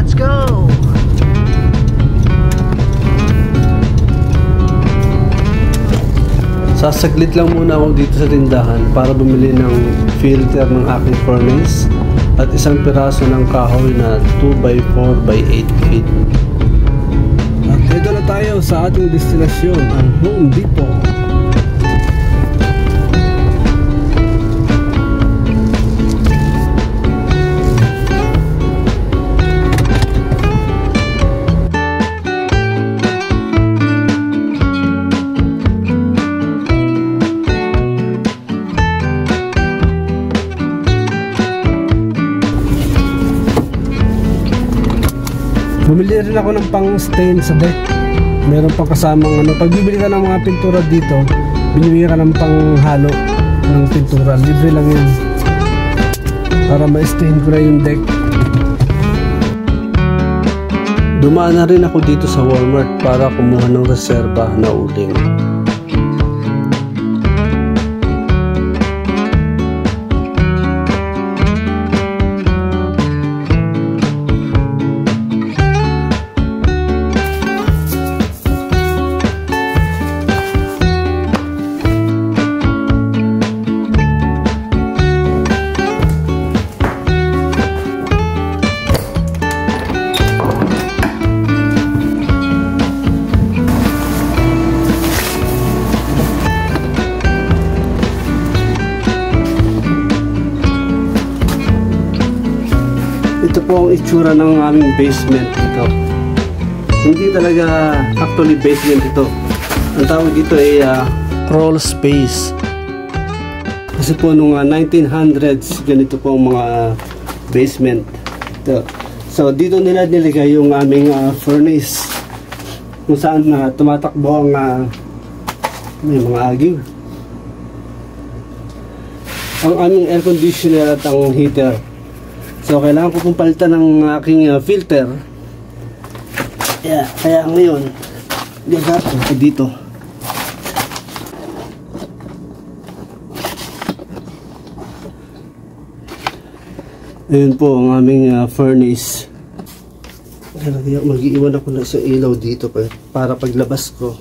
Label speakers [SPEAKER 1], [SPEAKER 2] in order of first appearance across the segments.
[SPEAKER 1] Let's go!
[SPEAKER 2] Sasaglit lang muna ako dito sa tindahan para bumili ng filter ng aking furnace at isang piraso ng kahoy na 2x4x8 feet. At dito na tayo sa ating destinasyon, ang Home Depot. Bumili rin ako ng pang stain sa deck. Meron pang kasamang pag bibili ka ng mga pintura dito, binibigyan ka ng pang halo ng pintura. Libre lang yun para ma-stain ko na yung deck. Dumaan na rin ako dito sa Walmart para kumuha ng reserba na uling. Ito po ang itsura ng aming basement dito. Hindi talaga actually basement ito. Ang tawag dito ay crawl space. Kasi po nung 1900s, ganito po ang mga basement. Ito. So dito nila nilagay yung aming furnace kung saan tumatakbo ang may mga agiw. Ang aming air conditioner at ang heater. So kailangan ko pong palitan ng aking filter. Kaya ngayon gagawin ko dito. Ayun po ang aming furnace. Mag-iwan ako na sa ilaw dito para paglabas ko.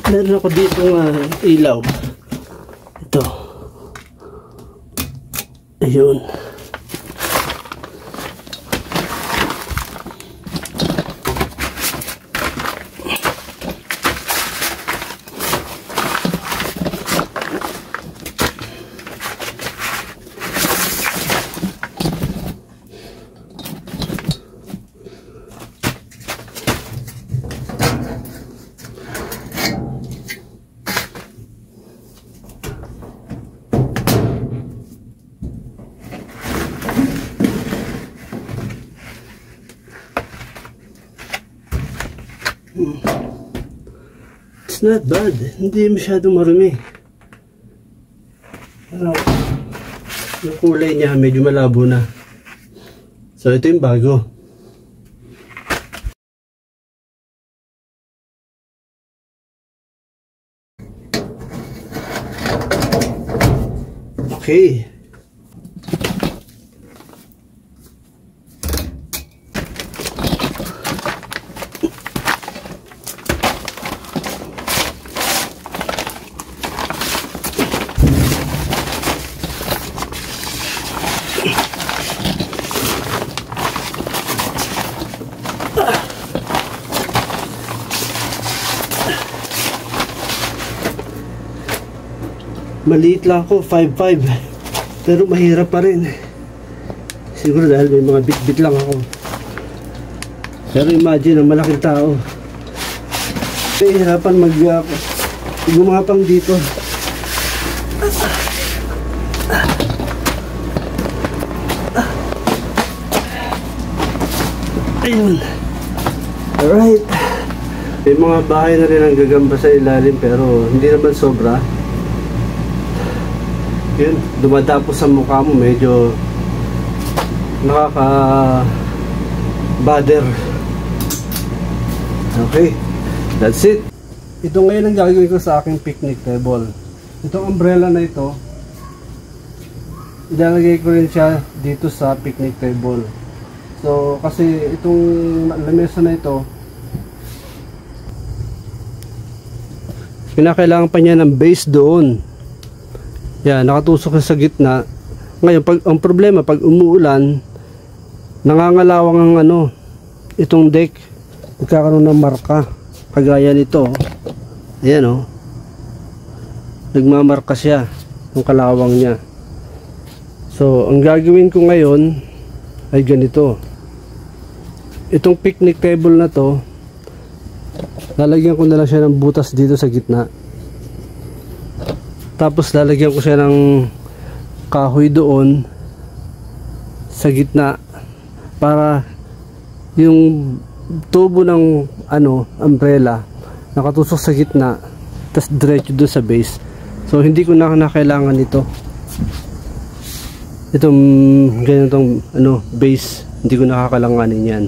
[SPEAKER 2] Meron ako dito ilaw. Ito. Ayun. It's not bad. Hindi masyadong marumi. Pero yung kulay niya medyo malabo na. So ito yung bago. Okay. Maliit lang ako, 5'5", pero mahirap pa rin. Siguro dahil may mga bit-bit lang ako. Pero imagine, ang malaking tao. Nahihirapan gumapang dito. Ayun. Alright. May mga bahay na rin ang gagamba sa ilalim pero hindi naman sobra. Yun, dumadapo sa mukha mo, medyo nakaka-bother. Okay, that's it. Ito ngayon ang gagawin ko sa aking picnic table. Itong umbrella na ito, ilalagay ko rin siya dito sa picnic table. So, kasi itong lamesa na ito, kinakailangan pa niya ng base doon. Yan, nakatusok sa gitna. Ngayon, ang problema, pag umuulan, nangangalawang ang itong deck. Nagkakaroon ng marka. Kagaya nito. Ayan o. Nagmamarka siya. Yung kalawang niya. So, ang gagawin ko ngayon ay ganito. Itong picnic table na to, lalagyan ko na lang siya ng butas dito sa gitna. Tapos lalagyan ko siya ng kahoy doon sa gitna para yung tubo ng umbrella nakatusok sa gitna, tapos diretso doon sa base. So hindi ko na kailangan ito. Itong ganitong base, hindi ko nakakalanganin yan.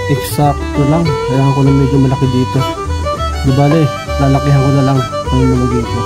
[SPEAKER 2] Eksakto lang. Kailangan ko na medyo malaki dito. Di bale, lalakihan ko na lang ang nilagay ko.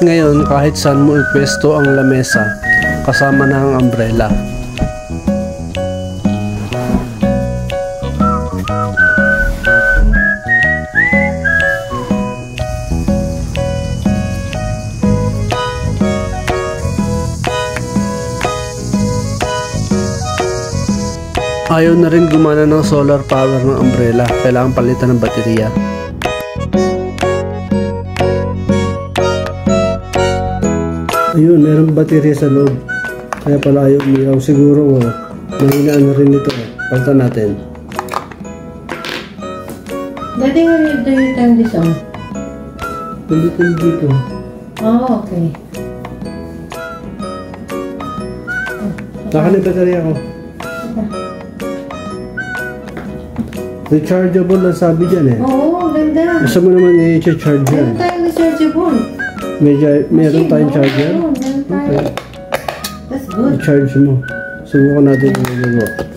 [SPEAKER 2] ngayon kahit saan mo ipwesto ang lamesa, kasama na ang umbrella. Ayaw na rin gumana ng solar power ng umbrella, kailangan palitan ng baterya. Ayun, merong baterya sa loob. Kaya pala ayaw umiyaw. Siguro mahinaan na rin ito. Palitan natin.
[SPEAKER 1] Daddy, how do you turn this on?
[SPEAKER 2] Pindutin dito.
[SPEAKER 1] Oh, okay.
[SPEAKER 2] Naka na yung baterya ko. Rechargeable lang sabi dyan eh.
[SPEAKER 1] Oo, ganda.
[SPEAKER 2] Gusto mo naman i-charge yan.
[SPEAKER 1] Meron tayong rechargeable.
[SPEAKER 2] Meron tayong charger?
[SPEAKER 1] Oo, meron tayo.
[SPEAKER 2] Okay.
[SPEAKER 1] That's good.
[SPEAKER 2] I-charge mo. Subukan natin yung magawa.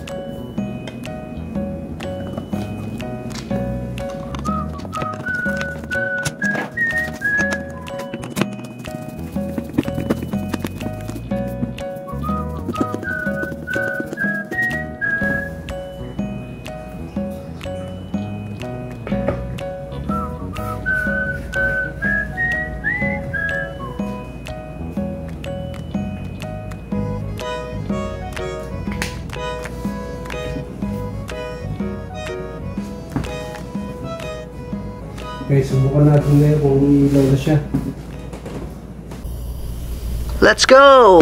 [SPEAKER 2] Okay, subukan natin ngayon kung ilaw na siya. Let's go!